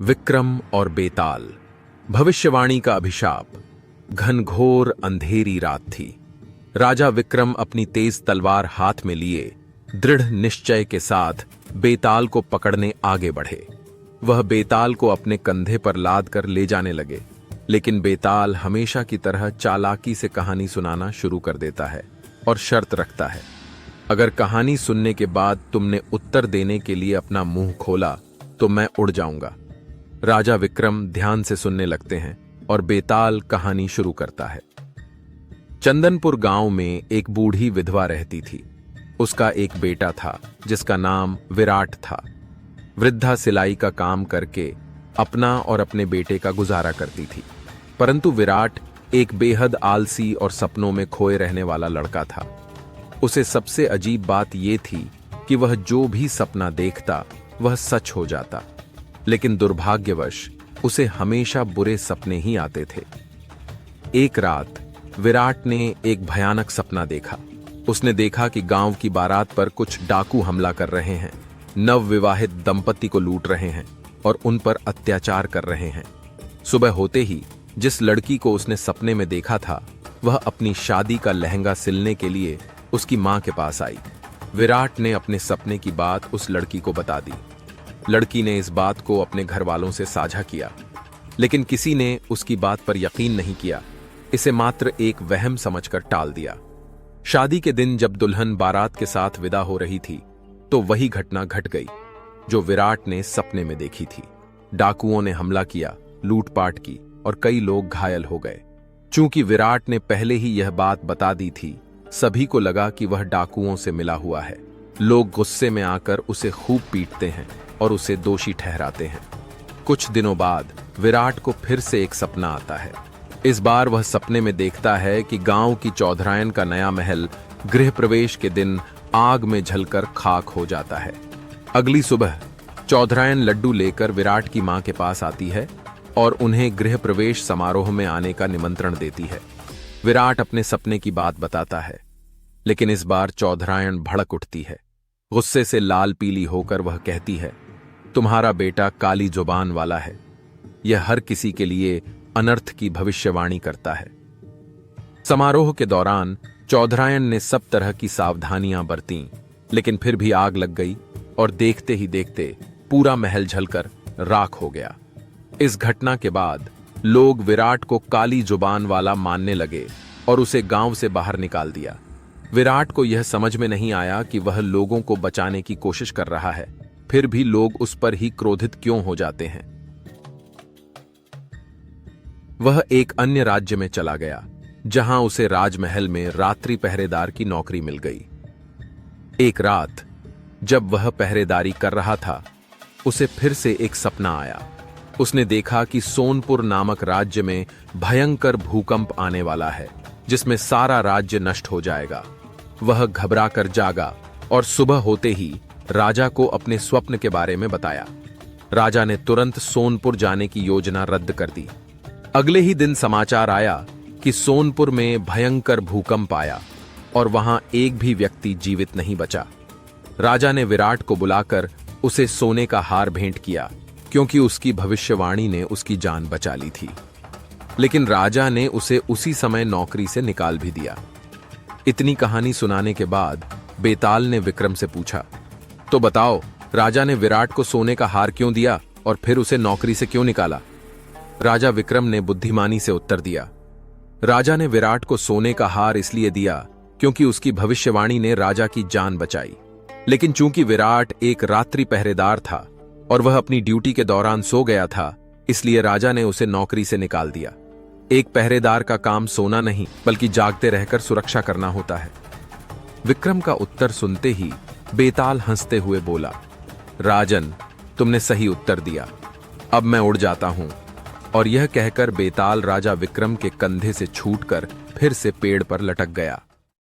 विक्रम और बेताल। भविष्यवाणी का अभिशाप। घनघोर अंधेरी रात थी। राजा विक्रम अपनी तेज तलवार हाथ में लिए दृढ़ निश्चय के साथ बेताल को पकड़ने आगे बढ़े। वह बेताल को अपने कंधे पर लाद कर ले जाने लगे, लेकिन बेताल हमेशा की तरह चालाकी से कहानी सुनाना शुरू कर देता है और शर्त रखता है, अगर कहानी सुनने के बाद तुमने उत्तर देने के लिए अपना मुंह खोला तो मैं उड़ जाऊंगा। राजा विक्रम ध्यान से सुनने लगते हैं और बेताल कहानी शुरू करता है। चंदनपुर गांव में एक बूढ़ी विधवा रहती थी। उसका एक बेटा था जिसका नाम विराट था। वृद्धा सिलाई का काम करके अपना और अपने बेटे का गुजारा करती थी, परंतु विराट एक बेहद आलसी और सपनों में खोए रहने वाला लड़का था। उसे सबसे अजीब बात यह थी कि वह जो भी सपना देखता वह सच हो जाता, लेकिन दुर्भाग्यवश उसे हमेशा बुरे सपने ही आते थे। एक रात विराट ने एक भयानक सपना देखा। उसने देखा कि गांव की बारात पर कुछ डाकू हमला कर रहे हैं, नवविवाहित दंपति को लूट रहे हैं और उन पर अत्याचार कर रहे हैं। सुबह होते ही जिस लड़की को उसने सपने में देखा था वह अपनी शादी का लहंगा सिलने के लिए उसकी मां के पास आई। विराट ने अपने सपने की बात उस लड़की को बता दी। लड़की ने इस बात को अपने घर वालों से साझा किया, लेकिन किसी ने उसकी बात पर यकीन नहीं किया। इसे मात्र एक वहम समझकर टाल दिया। शादी के दिन जब दुल्हन बारात के साथ विदा हो रही थी तो वही घटना घट गई जो विराट ने सपने में देखी थी। डाकुओं ने हमला किया, लूटपाट की और कई लोग घायल हो गए। चूंकि विराट ने पहले ही यह बात बता दी थी, सभी को लगा कि वह डाकुओं से मिला हुआ है। लोग गुस्से में आकर उसे खूब पीटते हैं और उसे दोषी ठहराते हैं। कुछ दिनों बाद विराट को फिर से एक सपना आता है। इस बार वह सपने में देखता है कि गांव की चौधरायन का नया महल गृह प्रवेश के दिन आग में जलकर खाक हो जाता है। अगली सुबह चौधरायन लड्डू लेकर विराट की मां के पास आती है और उन्हें गृह प्रवेश समारोह में आने का निमंत्रण देती है। विराट अपने सपने की बात बताता है, लेकिन इस बार चौधरायन भड़क उठती है। गुस्से से लाल पीली होकर वह कहती है, तुम्हारा बेटा काली जुबान वाला है। यह हर किसी के लिए अनर्थ की भविष्यवाणी करता है। समारोह के दौरान चौधरायन ने सब तरह की सावधानियां बरतीं, लेकिन फिर भी आग लग गई और देखते ही देखते पूरा महल जलकर राख हो गया। इस घटना के बाद लोग विराट को काली जुबान वाला मानने लगे और उसे गांव से बाहर निकाल दिया। विराट को यह समझ में नहीं आया कि वह लोगों को बचाने की कोशिश कर रहा है, फिर भी लोग उस पर ही क्रोधित क्यों हो जाते हैं। वह एक अन्य राज्य में चला गया, जहां उसे राजमहल में रात्रि पहरेदार की नौकरी मिल गई। एक रात जब वह पहरेदारी कर रहा था, उसे फिर से एक सपना आया। उसने देखा कि सोनपुर नामक राज्य में भयंकर भूकंप आने वाला है, जिसमें सारा राज्य नष्ट हो जाएगा। वह घबरा कर जागा और सुबह होते ही राजा को अपने स्वप्न के बारे में बताया। राजा ने तुरंत सोनपुर जाने की योजना रद्द कर दी। अगले ही दिन समाचार आया कि सोनपुर में भयंकर भूकंप आया और वहां एक भी व्यक्ति जीवित नहीं बचा। राजा ने विराट को बुलाकर उसे सोने का हार भेंट किया, क्योंकि उसकी भविष्यवाणी ने उसकी जान बचा ली थी। लेकिन राजा ने उसे उसी समय नौकरी से निकाल भी दिया। इतनी कहानी सुनाने के बाद बेताल ने विक्रम से पूछा, तो बताओ, राजा ने विराट को सोने का हार क्यों दिया और फिर उसे नौकरी से क्यों निकाला? राजा विक्रम ने बुद्धिमानी से उत्तर दिया, राजा ने विराट को सोने का हार इसलिए दिया क्योंकि उसकी भविष्यवाणी ने राजा की जान बचाई। लेकिन चूंकि विराट एक रात्रि पहरेदार था और वह अपनी ड्यूटी के दौरान सो गया था, इसलिए राजा ने उसे नौकरी से निकाल दिया। एक पहरेदार का काम सोना नहीं बल्कि जागते रहकर सुरक्षा करना होता है। विक्रम का उत्तर सुनते ही बेताल हंसते हुए बोला, राजन, तुमने सही उत्तर दिया। अब मैं उड़ जाता हूं। और यह कहकर बेताल राजा विक्रम के कंधे से छूटकर फिर से पेड़ पर लटक गया।